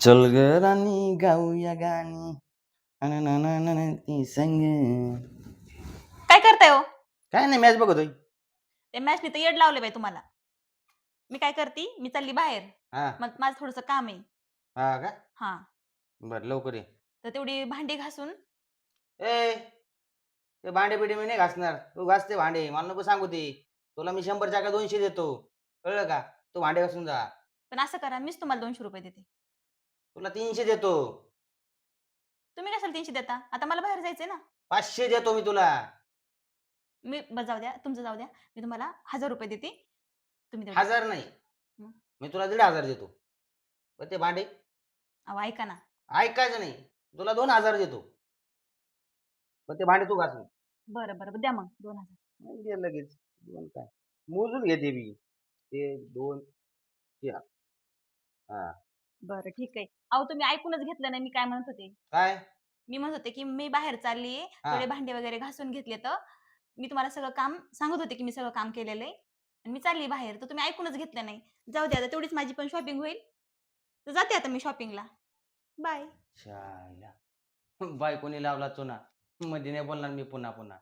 चल ग राणी गाऊया गाणी ती संग. काय करताय हो? काय नाही मॅच बघतोय. ते मॅचने तर येड लावले बाई तुम्हाला. मी काय करते, मी चालली बाहेर. हा मग माझं थोडंसं काम आहे. हा का हा बर लवकर ये. तर तेवढी भांडी घासून. ए ते भांडे बिडे मी नाही घासणार, तू घासते भांडे, मला नको सांगू ते. तुला मी 100 जागा 200 देतो, कळलं का? तू भांडे घासून जा. पण असं करा, मीच तुम्हाला 200 रुपये देते. तुला 300 देतो. तुम्ही कशाला 300 देता? आता मला बाहेर जायचंय ना. 500 देतो मी तुला. मी बस जाऊ द्या, तुमचं जाऊ द्या. मी तुम्हाला 1000 रुपये देते. तुम्ही तेवढे 1000 नाही, मग? मी तुला 1500 देतो. पण ते भांडे अहो ऐका ना. ऐकायचं नाही, तुला 2000 देतो. पण ते भांडे तू घासून. बरं बरं द्या मग 2000. नाही दे लगेच. दोन काय मोजून घेते मी. ते 2 4. हा बरं ठीक आहे. अहो तुम्ही ऐकूनच घेतलं नाही मी काय म्हणत होते. काय? मी म्हणत होते की मी बाहेर चालली आहे, हा थोडे भांडे वगैरे घासून घेतले, तर मी तुम्हाला सगळं काम सांगत होते की मी सगळं काम केलेलं आहे आणि मी चालली बाहेर, तर तुम्ही ऐकूनच घेतलं नाही. जाऊ द्या, आता तेवढीच माझी पण शॉपिंग होईल. तर जाते आता मी शॉपिंगला. बाय. शाळा बायकोनी लावला चुना, मध्ये नाही बोलणार मी पुन्हा पुन्हा.